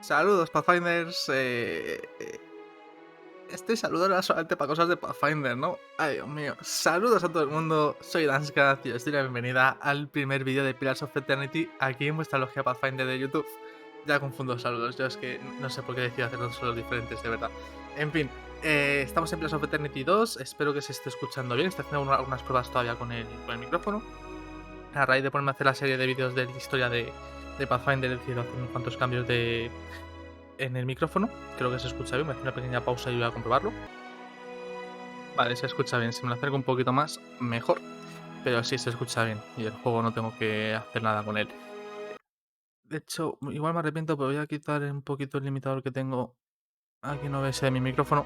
Saludos, Pathfinders. Estoy saludando solamente para cosas de Pathfinder, ¿no? Ay, Dios mío. Saludos a todo el mundo. Soy Danska y os doy la bienvenida al primer vídeo de Pillars of Eternity aquí en vuestra logia Pathfinder de YouTube. Ya confundo los saludos, yo es que no sé por qué decido hacer dos saludos diferentes, de verdad. En fin, estamos en Pillars of Eternity 2. Espero que se esté escuchando bien. Estoy haciendo algunas pruebas todavía con el micrófono. A raíz de ponerme a hacer la serie de vídeos de la historia de Pathfinder, he decidido hacer unos cuantos cambios en el micrófono. Creo que se escucha bien. Me hace una pequeña pausa y voy a comprobarlo. Vale, se escucha bien. Si me lo acerco un poquito más, mejor. Pero sí se escucha bien. Y el juego no tengo que hacer nada con él. De hecho, igual me arrepiento, pero voy a quitar un poquito el limitador que tengo aquí en OBS de mi micrófono.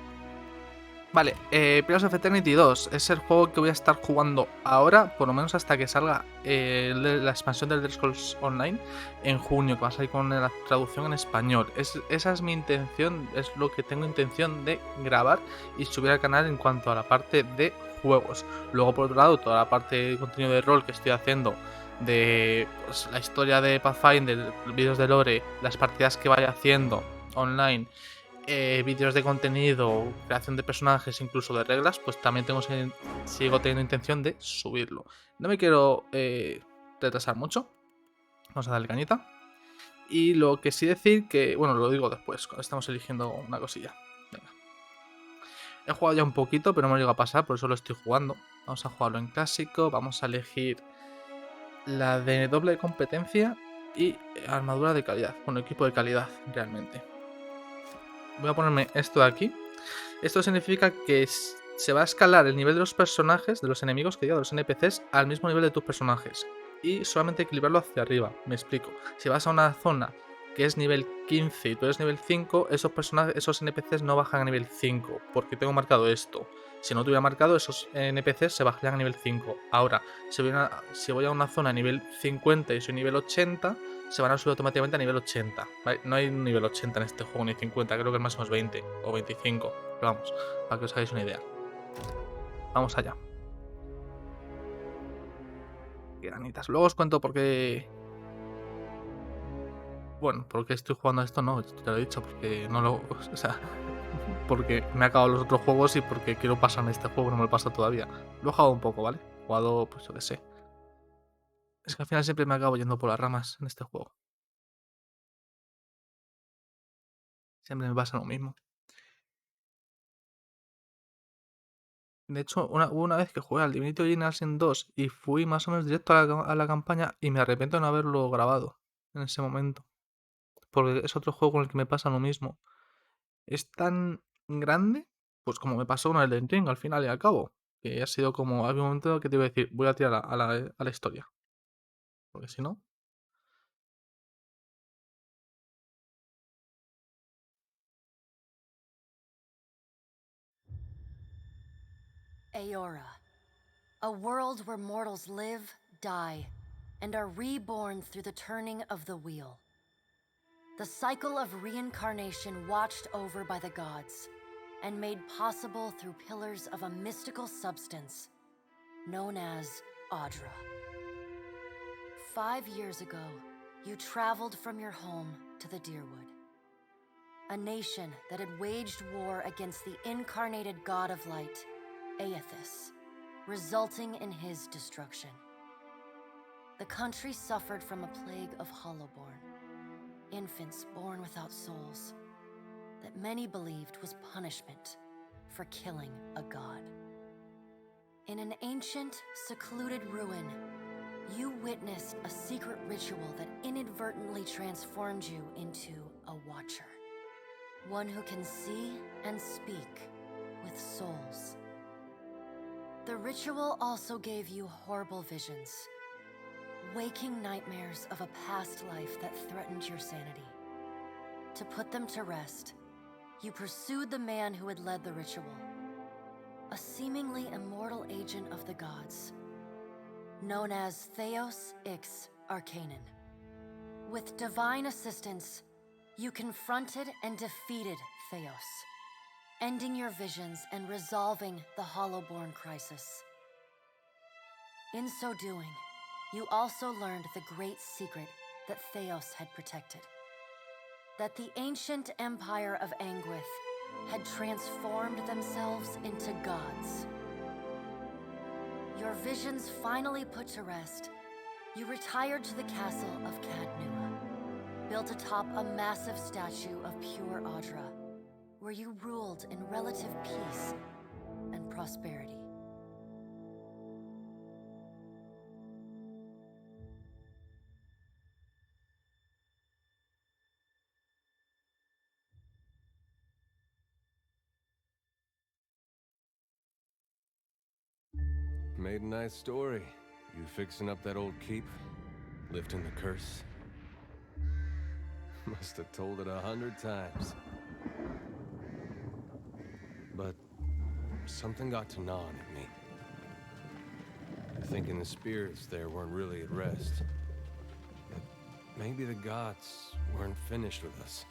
Vale, Pillars of Eternity 2 es el juego que voy a estar jugando ahora, por lo menos hasta que salga la expansión del Elder Scrolls Online en junio, que va a salir con la traducción en español. Esa es mi intención, es lo que tengo intención de grabar y subir al canal en cuanto a la parte de juegos. Luego, por otro lado, toda la parte de contenido de rol que estoy haciendo de pues, la historia de Pathfinder, vídeos de lore, las partidas que vaya haciendo online, vídeos de contenido, creación de personajes, incluso de reglas, pues también sigo teniendo intención de subirlo. No me quiero retrasar mucho. Vamos a darle cañita. Y lo que sí decir que, bueno, lo digo después, cuando estamos eligiendo una cosilla. Venga. He jugado ya un poquito, pero no me llega a pasar, por eso lo estoy jugando. Vamos a jugarlo en clásico, vamos a elegir la de doble competencia y armadura de calidad, bueno, equipo de calidad, realmente. Voy a ponerme esto de aquí. Esto significa que se va a escalar el nivel de los personajes, de los enemigos, que digo, de los NPCs, al mismo nivel de tus personajes. Y solamente equilibrarlo hacia arriba. Me explico. Si vas a una zona que es nivel 15 y tú eres nivel 5, esos NPCs no bajan a nivel 5, porque tengo marcado esto. Si no tuviera marcado, esos NPCs se bajarían a nivel 5. Ahora, si voy a una zona a nivel 50 y soy nivel 80, se van a subir automáticamente a nivel 80. ¿Vale? No hay un nivel 80 en este juego, ni 50, creo que el máximo es 20 o 25. Pero vamos, para que os hagáis una idea. Vamos allá. Qué ganitas. Luego os cuento por qué. Bueno, por qué estoy jugando a esto, no, esto te lo he dicho, porque no lo. O sea, porque me he acabado los otros juegos y porque quiero pasarme este juego, no me lo paso todavía. Lo he jugado un poco, ¿vale? He jugado, pues yo qué sé. Es que al final siempre me acabo yendo por las ramas en este juego. Siempre me pasa lo mismo. De hecho, hubo una vez que jugué al Divinity Original Sin 2 y fui más o menos directo a la campaña y me arrepiento de no haberlo grabado en ese momento. Porque es otro juego con el que me pasa lo mismo. Es tan grande, pues como me pasó con el Elden Ring al final y al cabo. Que ha sido como, había un momento que te iba a decir, voy a tirar a la historia. Porque si no... Aora, a world where mortals live, die, and are reborn through the turning of the wheel. The cycle of reincarnation watched over by the gods, and made possible through pillars of a mystical substance known as Audra. 5 years ago, you traveled from your home to the Deerwood, a nation that had waged war against the incarnated god of light, Aethys, resulting in his destruction. The country suffered from a plague of hollowborn, infants born without souls, that many believed was punishment for killing a god. In an ancient, secluded ruin, you witnessed a secret ritual that inadvertently transformed you into a watcher. One who can see and speak with souls. The ritual also gave you horrible visions, waking nightmares of a past life that threatened your sanity. To put them to rest, you pursued the man who had led the ritual, a seemingly immortal agent of the gods, known as Theos Ix Arcanon. With divine assistance, you confronted and defeated Theos, ending your visions and resolving the Hollowborn crisis. In so doing, you also learned the great secret that Theos had protected. that the ancient empire of Anguith had transformed themselves into gods. Your visions finally put to rest, you retired to the castle of Cadnua, built atop a massive statue of pure Audra, where you ruled in relative peace and prosperity. Made a nice story. You fixing up that old keep? Lifting the curse? Must have told it 100 times. But something got to gnawing at me. Thinking the spirits there weren't really at rest. That maybe the gods weren't finished with us.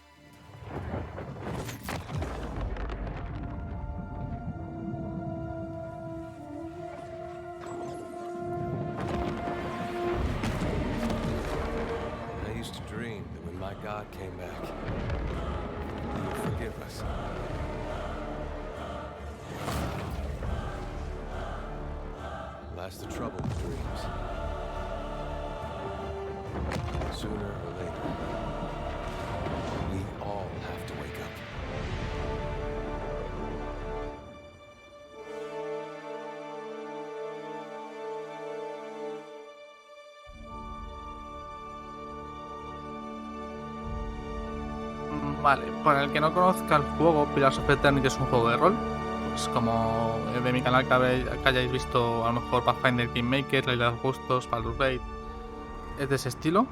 God came back. He would forgive us. Last the trouble with dreams. Sooner or later, we all have to wake up. Vale, para el que no conozca el juego, Pillars of Eternity es un juego de rol. Pues como de mi canal que hayáis visto a lo mejor Pathfinder Kingmaker, La Isla de los Justos, Baldur's Gate, es de ese estilo.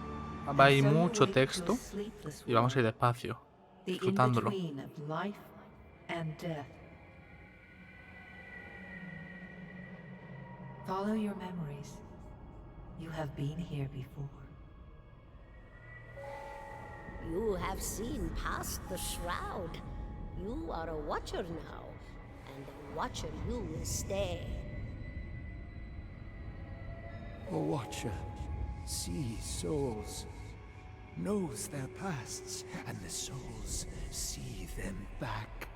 Hay mucho texto y vamos a ir despacio, disfrutándolo. Follow your memories. You have been here before. You have seen past the shroud. You are a watcher now, and a watcher you will stay. A watcher sees souls, knows their pasts, and the souls see them back.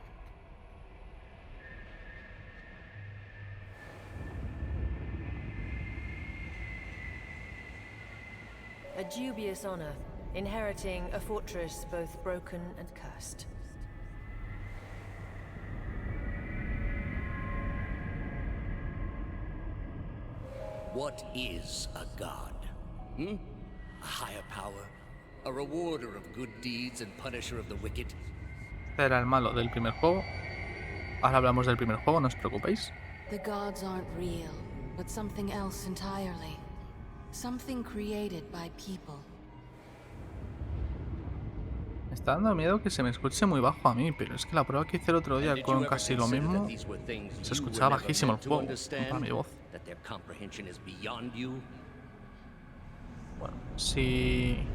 A dubious honor, inheriting a fortress both broken and cursed. What is a god? A higher power? A rewarder of good deeds and punisher of the wicked? Este era el malo del primer juego. Ahora hablamos del primer juego, no os preocupéis. The gods aren't real, but something else entirely. Something created by people. Me está dando miedo que se me escuche muy bajo a mí, pero es que la prueba que hice el otro día con casi lo mismo, se escuchaba bajísimo el juego, para mi voz. Bueno, si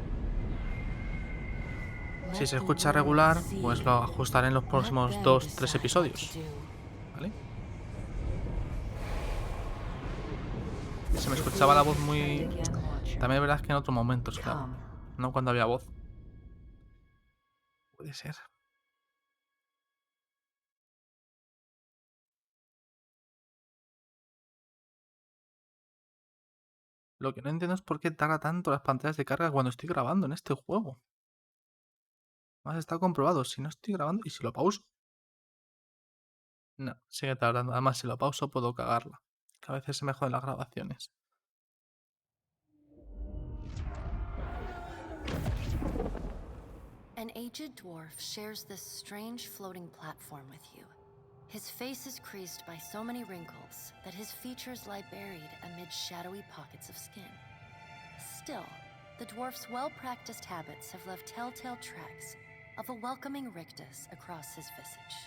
se escucha regular, pues lo ajustaré en los próximos 2-3 episodios. ¿Vale? Se me escuchaba la voz muy... También es verdad que en otros momentos, claro. No cuando había voz. Puede ser. Lo que no entiendo es por qué tarda tanto las pantallas de carga cuando estoy grabando en este juego. Más está comprobado, si no estoy grabando y si lo pauso. No, sigue tardando. Además, si lo pauso puedo cagarla. Que a veces se me joden las grabaciones. An aged dwarf shares this strange floating platform with you. His face is creased by so many wrinkles that his features lie buried amid shadowy pockets of skin. Still, the dwarf's well-practiced habits have left telltale tracks of a welcoming rictus across his visage.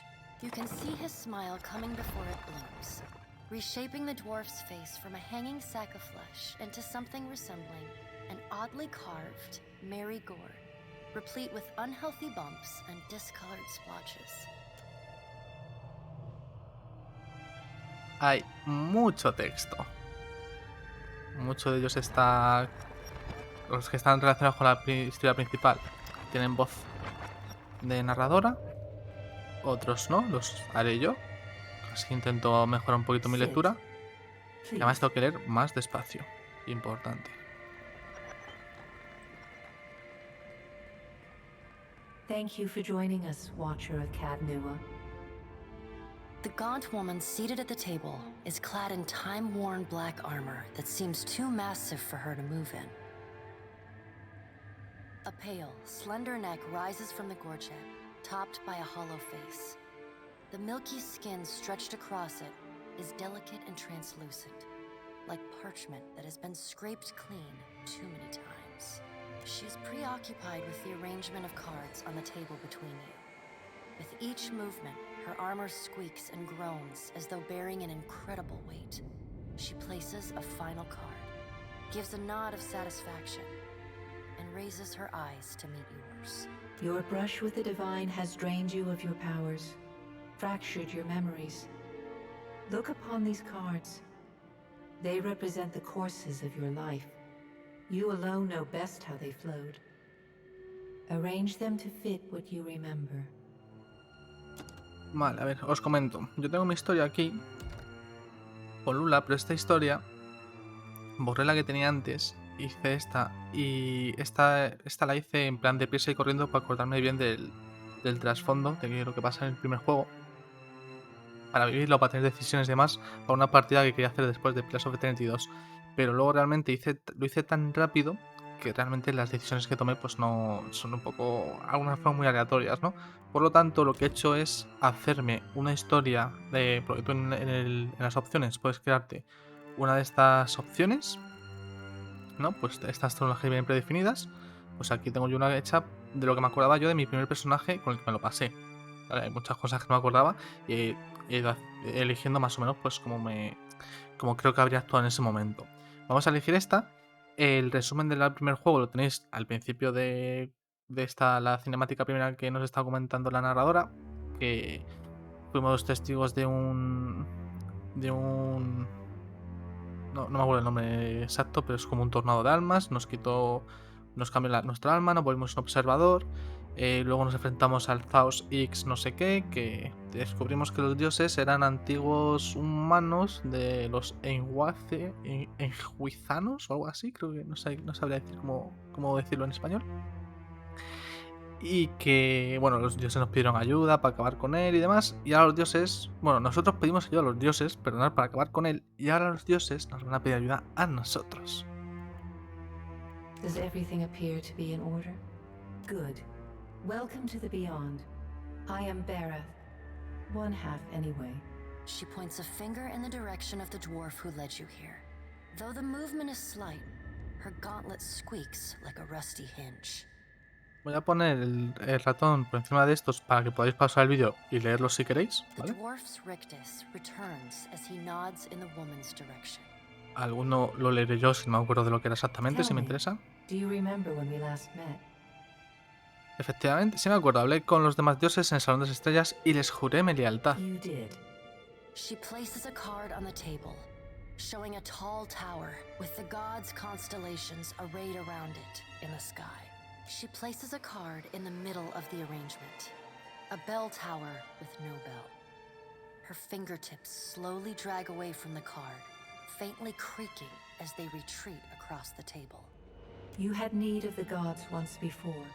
You can see his smile coming before it blooms, reshaping the dwarf's face from a hanging sack of flesh into something resembling an oddly carved, merry gourd, replete with unhealthy bumps and discolored splotches. Hay mucho texto. Mucho de ellos está... Los que están relacionados con la historia principal tienen voz. de narradora, otros no, los haré yo. Así intento mejorar un poquito mi lectura. Y además tengo que leer más despacio. Importante. Thank you for joining us, Watcher of Cadnua. The gaunt woman seated at the table is clad in time-worn black armor that seems too massive for her to move in. A pale, slender neck rises from the gorget, topped by a hollow face. The milky skin stretched across it is delicate and translucent, like parchment that has been scraped clean too many times. She is preoccupied with the arrangement of cards on the table between you. With each movement, her armor squeaks and groans as though bearing an incredible weight. She places a final card, gives a nod of satisfaction, and raises her eyes to meet yours. Your brush with the divine has drained you of your powers, fractured your memories. Look upon these cards. They represent the courses of your life. You alone know best how they flowed. Arrange them to fit what you remember. Vale, a ver, os comento. Yo tengo mi historia aquí con Lula, pero esta historia borré la que tenía antes, hice esta y esta la hice en plan de prisa y corriendo para acordarme bien del trasfondo de lo que pasa en el primer juego, para vivirlo, para tener decisiones y demás, para una partida que quería hacer después de Pillars of Eternity 2. Pero luego realmente lo hice tan rápido que realmente las decisiones que tomé pues no son un poco, algunas fueron muy aleatorias, ¿no? Por lo tanto, lo que he hecho es hacerme una historia de, porque tú en las opciones puedes crearte una de estas opciones, ¿no? Pues estas tecnologías bien predefinidas. Pues aquí tengo yo una hecha de lo que me acordaba yo de mi primer personaje con el que me lo pasé. Vale, hay muchas cosas que no me acordaba y he ido eligiendo más o menos pues como creo que habría actuado en ese momento. Vamos a elegir esta. El resumen del primer juego lo tenéis al principio de la cinemática primera que nos está comentando la narradora, que fuimos testigos de un no me acuerdo el nombre exacto, pero es como un tornado de almas, nos cambió nuestra alma, nos volvimos un observador, luego nos enfrentamos al Zaos X no sé qué, que descubrimos que los dioses eran antiguos humanos de los enjuizanos o algo así, creo que no sabría decir cómo decirlo en español. Y que, bueno, los dioses nos pidieron ayuda para acabar con él y demás. Y ahora los dioses, bueno, nosotros pedimos ayuda a los dioses, perdonad, para acabar con él. Y ahora los dioses nos van a pedir ayuda a nosotros. Does everything appear to be in order? Good. Welcome to the beyond. I am Berath. One half anyway. She points a finger in the direction of the dwarf who led you here. Though the movement is slight, her gauntlet squeaks like a rusty hinge. Voy a poner el ratón por encima de estos para que podáis pausar el vídeo y leerlo si queréis, ¿vale? Alguno lo leeré yo si no me acuerdo de lo que era exactamente, si me interesa. Efectivamente, sí me acuerdo. Hablé con los demás dioses en el Salón de las Estrellas y les juré mi lealtad. She places a card on the table, showing a tall tower with the gods' constellations arrayed around it in the sky. She places a card in the middle of the arrangement, a bell tower with no bell. Her fingertips slowly drag away from the card, faintly creaking as they retreat across the table. You had need of the gods once before.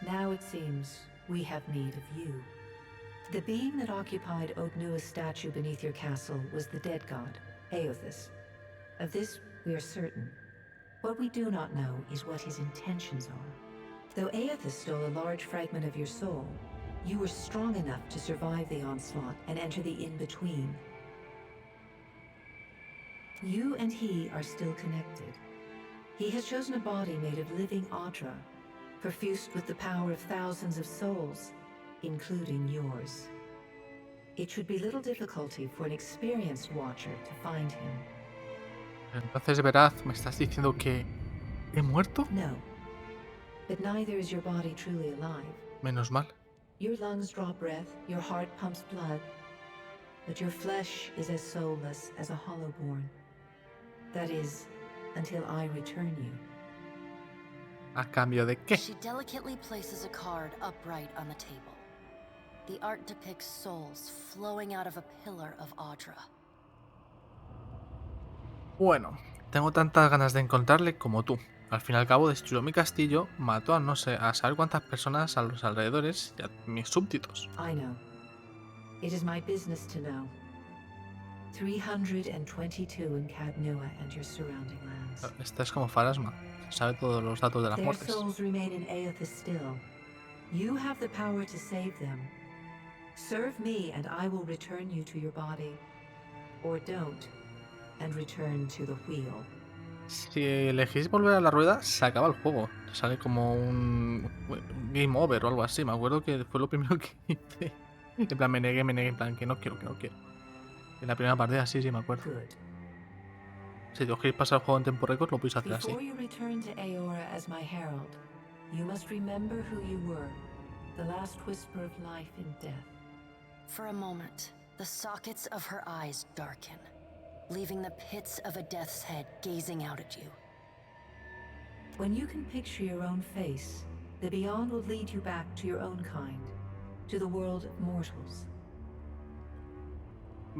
Now it seems we have need of you. The being that occupied Odnua's statue beneath your castle was the dead god, Aothis. Of this we are certain. What we do not know is what his intentions are. Though Aothis stole a large fragment of your soul, you were strong enough to survive the onslaught and enter the in-between. You and he are still connected. He has chosen a body made of living Audra, perfused with the power of thousands of souls, including yours. It should be little difficulty for an experienced watcher to find him. Entonces, Veraz, ¿me estás diciendo que he muerto? No, but neither is your body truly alive. Menos mal. Your lungs draw breath, your heart pumps blood, but your flesh is as soulless as a hollowborn. That is, until I return you. ¿A cambio de qué? She delicately places a card upright on the table. The art depicts souls flowing out of a pillar of Audra. Bueno, tengo tantas ganas de encontrarle como tú. Al fin y al cabo destruyó mi castillo, mató a no sé, a saber cuántas personas a los alrededores y a mis súbditos. I know. It is my business to know. 322 in Cadnua and your surrounding lands. Esta es como Farasma, sabe todos los datos de las Their muertes. souls remain in Aethys still. You have the power to save them. Serve me and I will return you to your body. Or don't, and return to the wheel. Si elegís volver a la rueda, se acaba el juego. Sale como un game over o algo así. Me acuerdo que fue lo primero que hice. En plan, me negué, en plan, que no quiero. En la primera partida sí, me acuerdo. Good. Si os queréis pasar el juego en tiempo récord, lo podéis hacer así. Before you return to Aora as my herald, you must remember who you were, the last whisper of life in death. For a moment, the sockets of her eyes darken, leaving the pits of a death's head gazing out at you. When you can picture your own face, the beyond will lead you back to your own kind, to the world of mortals.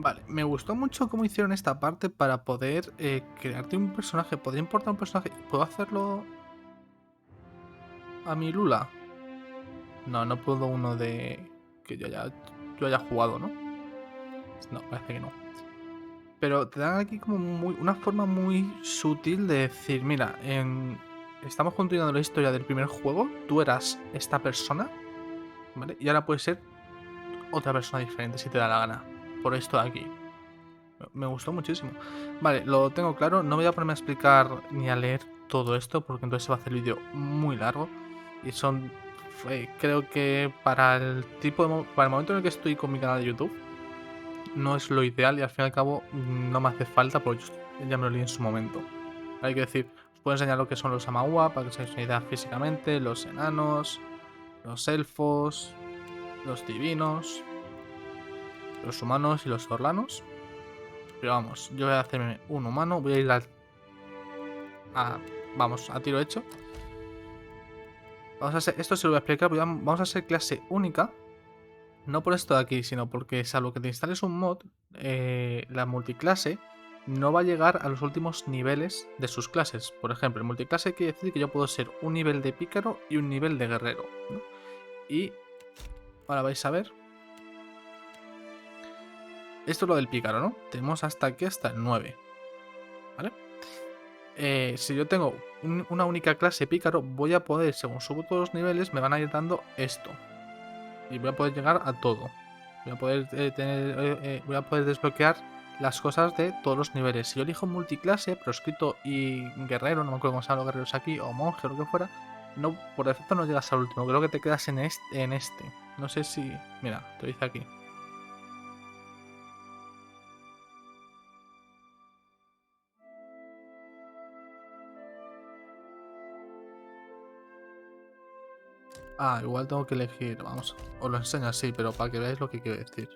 Vale, me gustó mucho cómo hicieron esta parte para poder crearte un personaje. ¿Podría importar un personaje? ¿Puedo hacerlo a mi Lula? No, no puedo uno de que yo haya jugado, ¿no? No, parece que no. Pero te dan aquí como una forma muy sutil de decir, mira, estamos continuando la historia del primer juego, tú eras esta persona, ¿vale? Y ahora puedes ser otra persona diferente si te da la gana. Por esto de aquí. Me gustó muchísimo. Vale, lo tengo claro. No voy a ponerme a explicar ni a leer todo esto porque entonces se va a hacer el vídeo muy largo. Y creo que para el momento en el que estoy con mi canal de YouTube no es lo ideal y al fin y al cabo no me hace falta porque ya me lo leí en su momento. Hay que decir, os puedo enseñar lo que son los Amaua para que os hagáis una idea físicamente, los enanos, los elfos, los divinos, los humanos y los orlanos. Pero vamos, yo voy a hacerme un humano. Voy a ir a tiro hecho. Esto se lo voy a explicar. Vamos a ser clase única. No por esto de aquí, sino porque salvo que te instales un mod, la multiclase no va a llegar a los últimos niveles de sus clases. Por ejemplo, el multiclase quiere decir que yo puedo ser un nivel de pícaro y un nivel de guerrero, ¿no? Y ahora vais a ver. Esto es lo del pícaro, ¿no? Tenemos hasta aquí, hasta el 9. ¿Vale? Si yo tengo una única clase pícaro, voy a poder, según subo todos los niveles, me van a ir dando esto. Y voy a poder llegar a todo. Voy a poder desbloquear las cosas de todos los niveles. Si yo elijo multiclase, proscrito y guerrero, no me acuerdo cómo se llaman los guerreros aquí, o monje o lo que fuera, no, por defecto no llegas al último. Creo que te quedas en este. No sé si... Mira, te lo dice aquí. Igual tengo que elegir, vamos, os lo enseño así, pero para que veáis lo que quiero decir.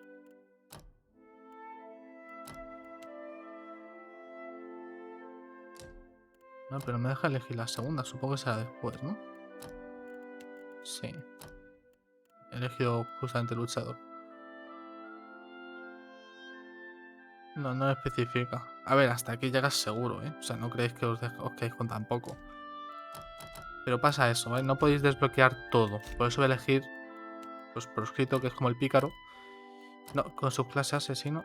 No, pero me deja elegir la segunda, supongo que será después, ¿no? Sí. He elegido justamente luchador. No especifica. A ver, hasta aquí llegas seguro, ¿eh? O sea, no creéis que os quedéis con tan poco. Pero pasa eso, ¿vale? No podéis desbloquear todo. Por eso voy a elegir, pues, proscrito, que es como el pícaro. No, con su clase asesino.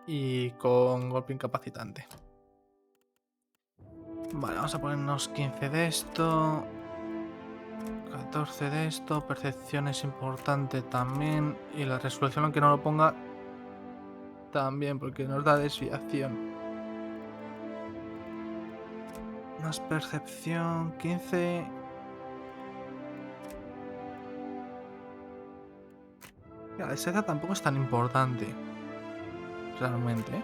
Y con golpe incapacitante. Vale, vamos a ponernos 15 de esto. 14 de esto. Percepción es importante también. Y la resolución, aunque no lo ponga, también, porque nos da desviación. Más percepción, 15. La destreza tampoco es tan importante. Realmente, ¿eh?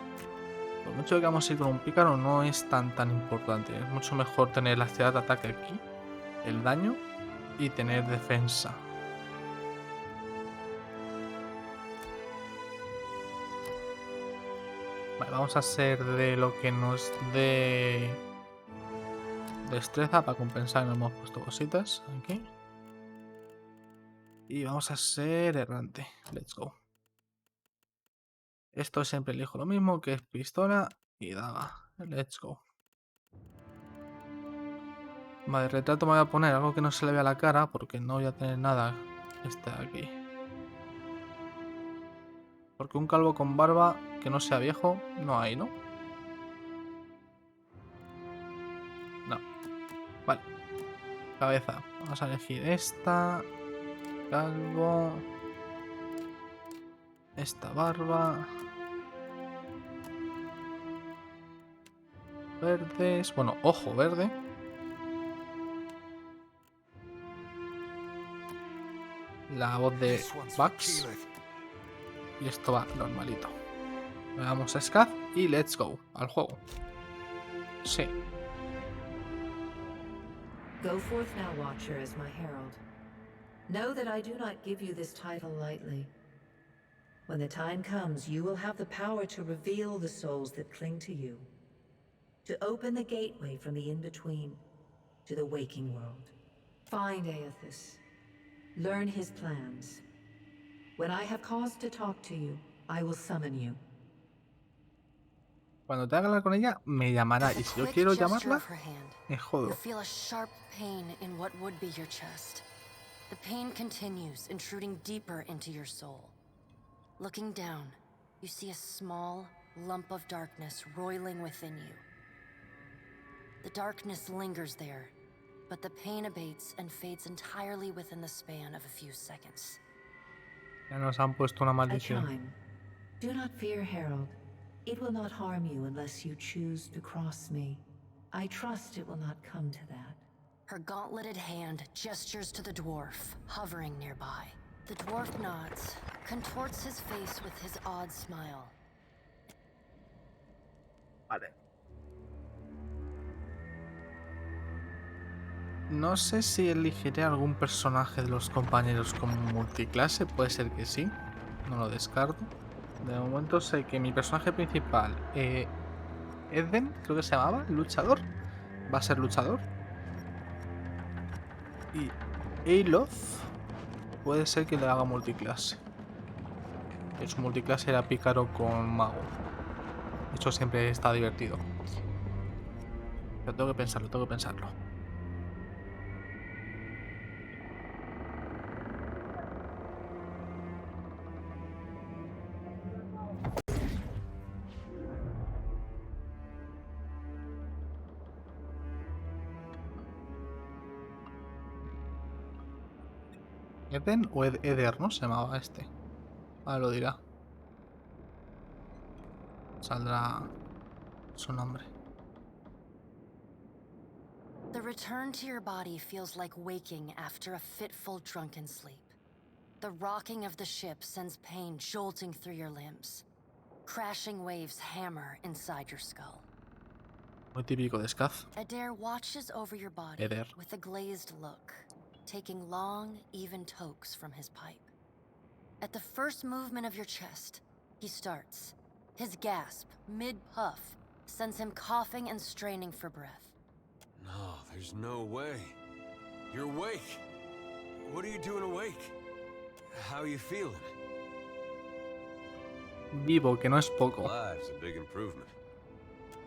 Por mucho que vamos a ir con un pícaro, no es tan importante. Es mucho mejor tener la actividad de ataque aquí, el daño y tener defensa. Vale, vamos a ser de lo que nos dé Destreza para compensar, nos hemos puesto cositas aquí. Y vamos a ser errante. Let's go. Esto siempre elijo lo mismo, que es pistola y daga. Let's go. Vale, retrato me voy a poner algo que no se le vea la cara, porque no voy a tener nada este de aquí. Porque un calvo con barba que no sea viejo, no hay, ¿no? No. Vale. Cabeza. Vamos a elegir esta. Calvo. Esta barba. Verdes. Bueno, ojo verde. La voz de Bugs. Y esto va normalito. Le damos a Scath y let's go. Al juego. Sí. Go forth now, Watcher, as my herald. Know that I do not give you this title lightly. When the time comes, you will have the power to reveal the souls that cling to you. To open the gateway from the in-between to the waking world. Find Aethys. Learn his plans. When I have cause to talk to you, I will summon you. Cuando te haga hablar con ella, me llamará. Y si yo quiero llamarla, me jodo. You feel a sharp pain in what would be your chest. The pain continues, intruding deeper into your soul. Looking down, you see a small lump of darkness roiling within you. The darkness lingers there, but the pain abates and fades entirely within the span of a few seconds. Ya nos han puesto una A maldición. chime. Do not fear, Herald. It will not harm you unless you choose to cross me. I trust it will not come to that. Her gauntleted hand gestures to the dwarf, hovering nearby. The dwarf nods, contorts his face with his odd smile. Vale. No sé si elegiré algún personaje de los compañeros como multiclase, puede ser que sí, no lo descarto. De momento sé que mi personaje principal, Eden, creo que se llamaba, luchador, va a ser luchador. Y Aloth puede ser que le haga multiclase. Que su multiclase era pícaro con mago. Eso siempre está divertido. Pero tengo que pensarlo, tengo que pensarlo. Eden o Eder, ¿no? Se llamaba este. Ahora lo dirá. Saldrá su nombre. The return to your body feels like waking after a fitful drunken sleep. The rocking of the ship sends pain jolting through your limbs. Crashing waves hammer inside your skull. Muy típico de Scath. Adair watches over your body Eder. with a glazed look, taking long, even tokes from his pipe. At the first movement of your chest, he starts. His gasp, mid-puff, sends him coughing and straining for breath. No, there's no way. You're awake. What are you doing awake? How are you feeling? Vivo, que no es poco. Life's a big improvement.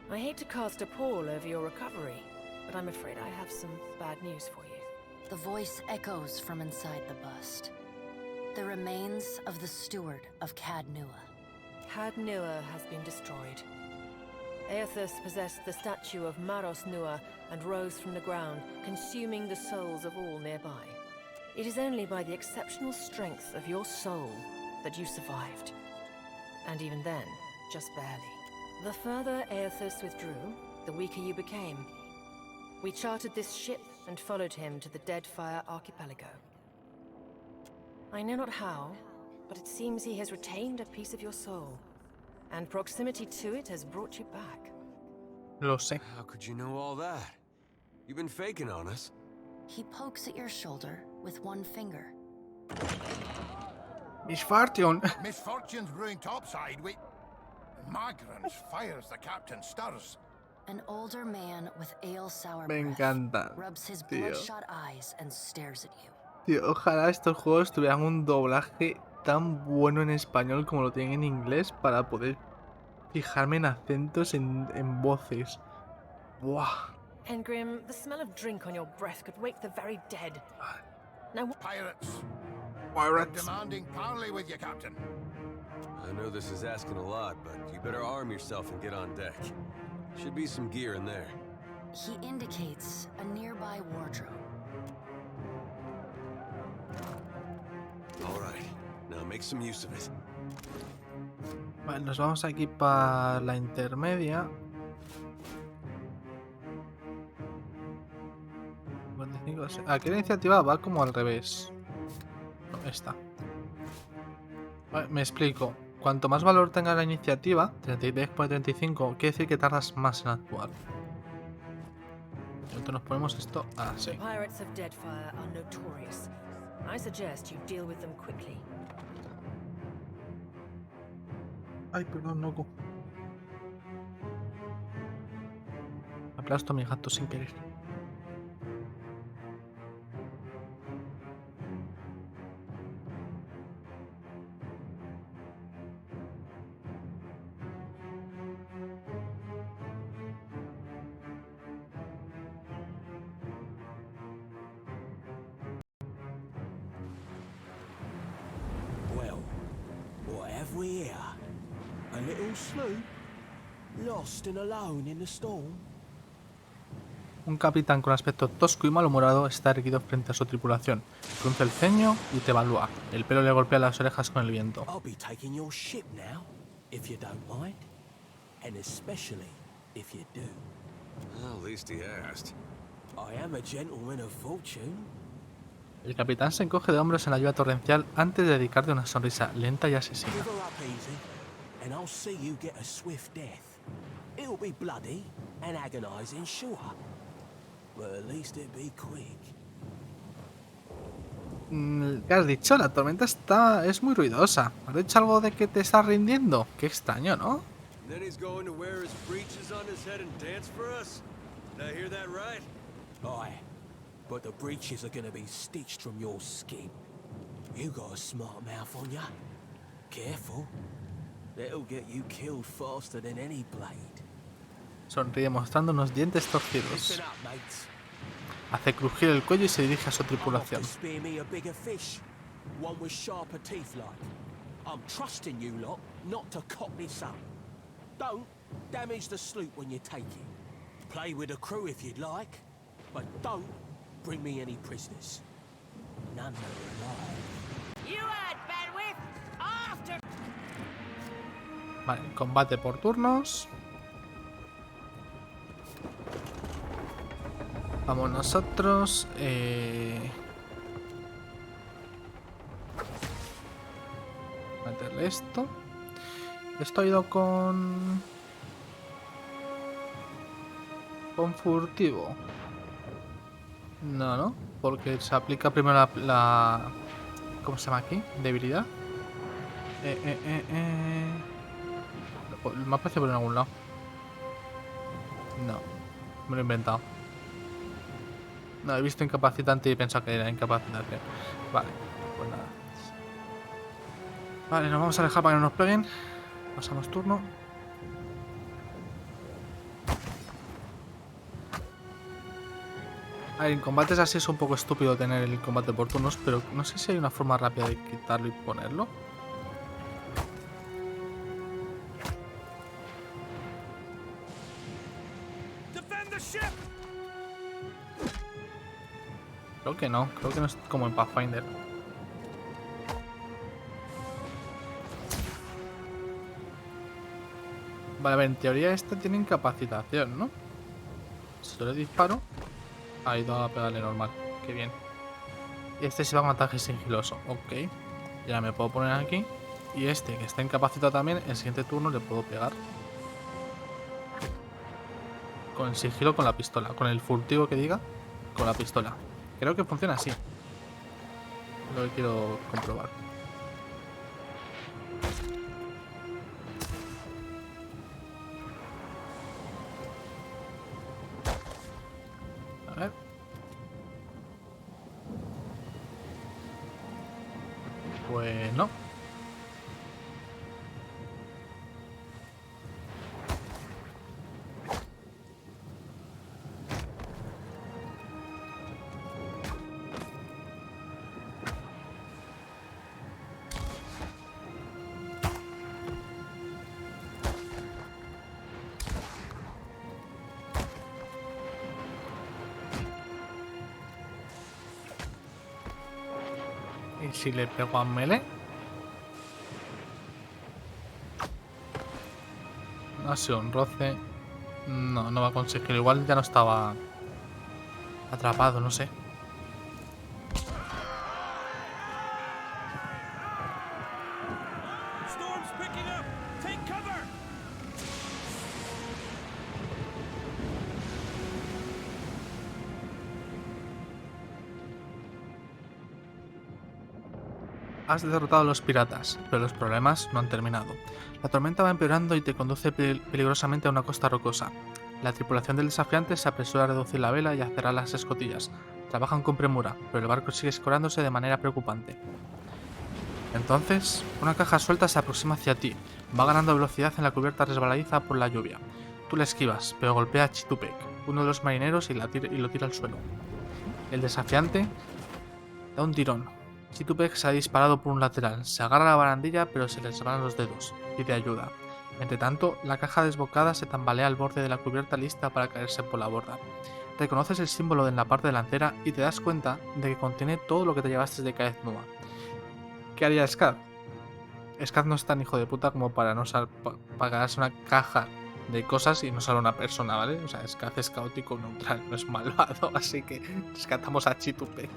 I hate to cast a pall over your recovery, but I'm afraid I have some bad news for you. The voice echoes from inside the bust. The remains of the steward of Cad Nua. Cad Nua has been destroyed. Aethys possessed the statue of Maros Nua and rose from the ground, consuming the souls of all nearby. It is only by the exceptional strength of your soul that you survived. And even then, just barely. The further Aethys withdrew, the weaker you became. We chartered this ship and followed him to the Deadfire archipelago. I know not how, but it seems he has retained a piece of your soul, and proximity to it has brought you back. Lo sé. How could you know all that? You've been faking on us. He pokes at your shoulder with one finger. Misfortune. Misfortune's brewing topside. Wait. Magrans fires the captain stirs. An older man with ale sour Me breath encanta, rubs his tío. bloodshot eyes and stares at you. Tío, ojalá estos juegos tuvieran un doblaje tan bueno en español como lo tienen en inglés para poder fijarme en acentos, en voces. Buah. Engrim, the smell of drink on your breath could wake the very dead. Now, Pirates! Pirates. Demanding parley with you, Captain. I know this is asking a lot, but you better arm yourself and get on deck. Should be some gear in there. He indicates a nearby wardrobe. All right, now make some use of it. Vale, nos vamos aquí para la intermedia. 55, aquí la iniciativa va como al revés. No, esta. Vale, me explico. Cuanto más valor tenga la iniciativa, 33 por 35, quiere decir que tardas más en actuar. Entonces nos ponemos esto así. the pirates of Deadfire are notorious. I suggest you deal with them quickly. Ay, perdón, loco. Aplasto a mi gato sin querer. Well, what have we here? A little sloop? Lost and alone in the storm? Un capitán con aspecto tosco y malhumorado está erguido frente a su tripulación. Frunce el ceño y te evalúa. El pelo le golpea las orejas con el viento. I'll be taking your ship now, if you don't mind. And especially if you do. Well, at least he asked. I am a gentleman of fortune. El capitán se encoge de hombros en la lluvia torrencial antes de dedicarte una sonrisa lenta y asesina. Give her up easy, and I'll see you get a swift death. It'll be bloody and agonizing, sure. But at least it'll be quick. ¿Qué has dicho? La tormenta es muy ruidosa. ¿Has dicho algo de que te estás rindiendo? Qué extraño, ¿no? Then he's going to wear his breeches on his head and dance for us? Did I hear that right? Aye, but the breeches are gonna be stitched from your skin. You got a smart mouth on ya. Careful. That'll get you killed faster than any blade. Sonríe mostrando unos dientes torcidos. Listen up, mates. Hace crujir el cuello y se dirige a su I'm off tripulación. to spear me a bigger fish. One with sharper teeth like. I'm trusting you lot not to cock this up. Don't damage the sloop when you take it. Play with the crew if you'd like, but don't bring me any prisoners. None that are alive. You had bandwidth after. Vale, combate por turnos. Vamos nosotros. Meterle esto. Esto ha ido con furtivo. No, porque se aplica primero la ¿cómo se llama aquí? Debilidad. El mapa se por en algún lado. No, me lo he inventado. No, he visto incapacitante y he pensado que era incapacitante. Vale, pues nada. Vale, nos vamos a alejar para que no nos peguen. Pasamos turno. A ver, en combates así es un poco estúpido tener el combate por turnos, pero no sé si hay una forma rápida de quitarlo y ponerlo. Creo que no es como en Pathfinder. Vale, a ver, en teoría este tiene incapacitación, ¿no? Si yo le disparo, ha ido a pegarle normal. Qué bien. Y este se va a un ataque sigiloso. Ok. Ya me puedo poner aquí. Y este, que está incapacitado también, el siguiente turno le puedo pegar. Con el sigilo, con la pistola. Con el furtivo que diga, con la pistola. Creo que funciona así. Lo que quiero comprobar. Pues no. ¿Y si le pego a melee? Ha sido un roce. No, no va a conseguir. Igual ya no estaba atrapado, no sé. Storm's picking up. Take cover. Has derrotado a los piratas, pero los problemas no han terminado. La tormenta va empeorando y te conduce peligrosamente a una costa rocosa. La tripulación del desafiante se apresura a reducir la vela y a cerrar las escotillas. Trabajan con premura, pero el barco sigue escorándose de manera preocupante. Entonces, una caja suelta se aproxima hacia ti. Va ganando velocidad en la cubierta resbaladiza por la lluvia. Tú la esquivas, pero golpea a Chitupek, uno de los marineros, y lo tira al suelo. El desafiante da un tirón. Chitupek se ha disparado por un lateral, se agarra a la barandilla pero se le resbalan los dedos, pide ayuda. Entre tanto, la caja desbocada se tambalea al borde de la cubierta lista para caerse por la borda. Reconoces el símbolo en la parte delantera y te das cuenta de que contiene todo lo que te llevaste de Caeznúa. ¿Qué haría Scad? Scad no es tan hijo de puta como para no pagarse una caja de cosas y no solo una persona, ¿vale? O sea, Scad es caótico neutral, no es malvado, así que rescatamos a Chitupek.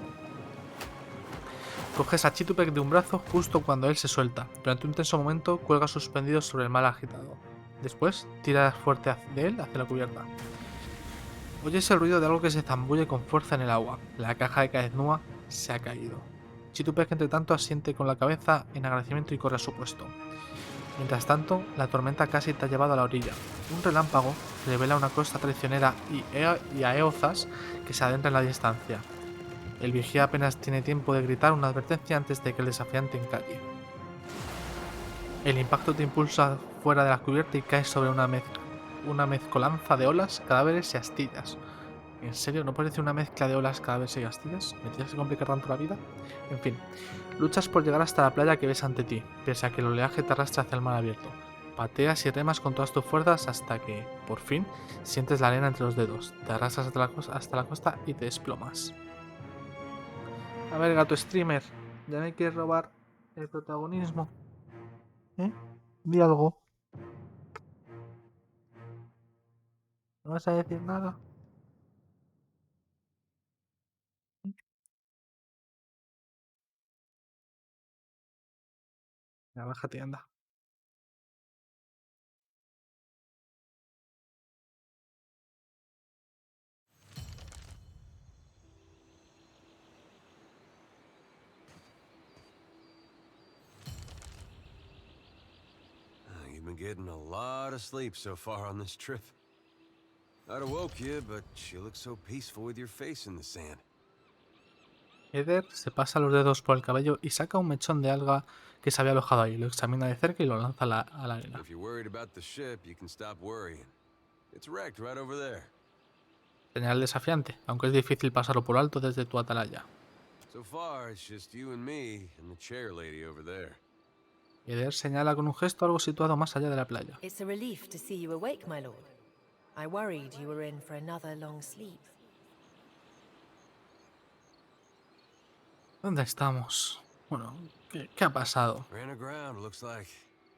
Coges a Chitupek de un brazo justo cuando él se suelta. Durante un tenso momento cuelga suspendido sobre el mar agitado. Después tira fuerte de él hacia la cubierta. Oyes el ruido de algo que se zambulle con fuerza en el agua. La caja de Caeznúa se ha caído. Chitupek entre tanto asiente con la cabeza en agradecimiento y corre a su puesto. Mientras tanto, la tormenta casi te ha llevado a la orilla. Un relámpago revela una costa traicionera y a Eozas que se adentra en la distancia. El vigía apenas tiene tiempo de gritar una advertencia antes de que el desafiante encalle. El impacto te impulsa fuera de la cubierta y caes sobre una mezcolanza de olas, cadáveres y astillas. ¿En serio? ¿No parece una mezcla de olas, cadáveres y astillas? ¿Me tienes que complicar tanto la vida? En fin, luchas por llegar hasta la playa que ves ante ti, pese a que el oleaje te arrastra hacia el mar abierto. Pateas y remas con todas tus fuerzas hasta que, por fin, sientes la arena entre los dedos, te arrastras hasta la costa y te desplomas. A ver, gato streamer, ¿ya me quieres robar el protagonismo? ¿Eh? Di algo. ¿No vas a decir nada? Ya, bájate, anda. You've been getting a lot of sleep so far on this trip. I'd have woke you, but you look so peaceful with your face in the sand. Eder se pasa los dedos por el cabello y saca un mechón de alga que se había alojado ahí. Lo examina de cerca y lo lanza a la arena. If you're worried about the ship, you can stop worrying. It's wrecked right over there. Señal desafiante, aunque es difícil pasarlo por alto desde tu atalaya. So far, it's just you and me and the chair lady over there. Eder señala con un gesto algo situado más allá de la playa. It's a relief to see you awake, my lord. I worried you were in for another long sleep. ¿Dónde estamos? Bueno, ¿qué ha pasado? Ran aground, looks like.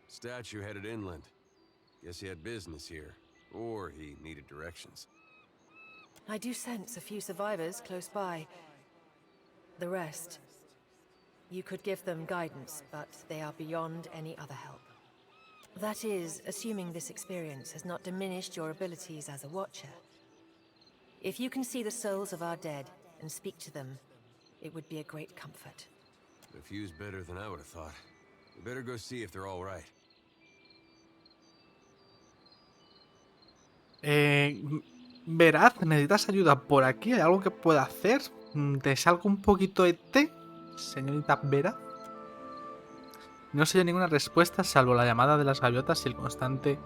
Statue headed inland. Guess he had business here. Or he needed directions. I do sense a few survivors close by. The rest... You could give them guidance, but they are beyond any other help. That is, assuming this experience has not diminished your abilities as a watcher. If you can see the souls of our dead and speak to them, it would be a great comfort. The view's better than I would have thought. We better go see if they're all right. Verad, ¿necesitas ayuda por aquí? ¿Hay algo que pueda hacer? ¿Te salgo un poquito de té, señorita Vera? No se dio ninguna respuesta salvo la llamada de las gaviotas y el constante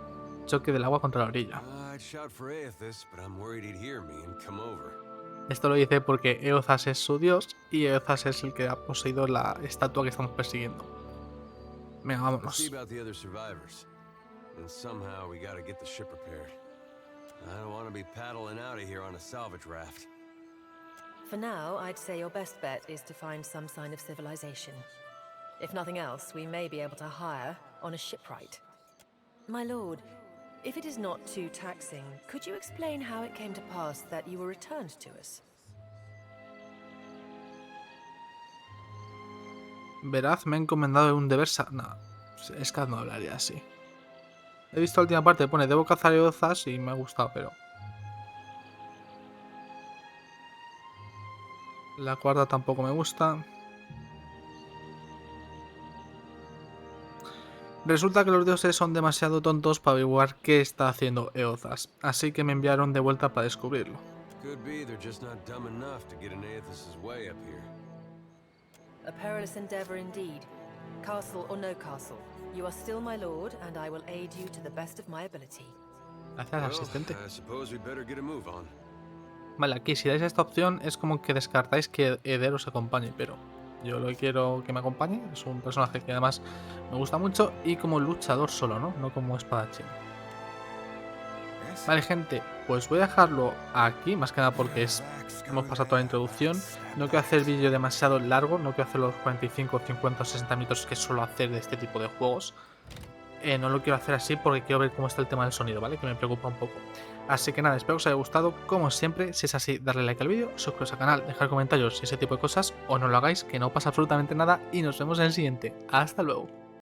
choque del agua contra la orilla. I'd shout for Aethys, but I'm worried he'd hear me and come over. Esto lo dice porque Eothas es su dios y Eothas es el que ha poseído la estatua que estamos persiguiendo. Venga, Let's see vámonos. about the other survivors. And somehow we gotta get the ship repaired. I don't want to be paddling out of here on a salvage raft. For now, I'd say your best bet is to find some sign of civilization. If nothing else, we may be able to hire on a shipwright. My lord, if it is not too taxing, could you explain how it came to pass that you were returned to us? Veraz me ha encomendado un deber No, es que no hablaría así. He visto la última parte, pone debo cazar Eothas y me ha gustado, pero... La cuarta tampoco me gusta. Resulta que los dioses son demasiado tontos para averiguar qué está haciendo Eothas, así que me enviaron de vuelta para descubrirlo. Could be they're just not dumb enough to get in Aethys' way up here. A perilous endeavor indeed. Castle or no castle, you are still my lord, and I will aid you to the best of my ability. Gracias, asistente. I suppose we better get a move on. Vale, aquí si dais esta opción es como que descartáis que Eder os acompañe, pero yo lo quiero que me acompañe. Es un personaje que además me gusta mucho y como luchador solo, ¿no? No como espadachín. Vale, gente, pues voy a dejarlo aquí, más que nada porque hemos pasado toda la introducción. No quiero hacer vídeo demasiado largo, no quiero hacer los 45, 50 o 60 minutos que suelo hacer de este tipo de juegos. No lo quiero hacer así porque quiero ver cómo está el tema del sonido, ¿vale? Que me preocupa un poco. Así que nada, espero que os haya gustado. Como siempre, si es así, darle like al vídeo, suscribiros al canal, dejar comentarios y ese tipo de cosas, o no lo hagáis, que no pasa absolutamente nada, y nos vemos en el siguiente. Hasta luego.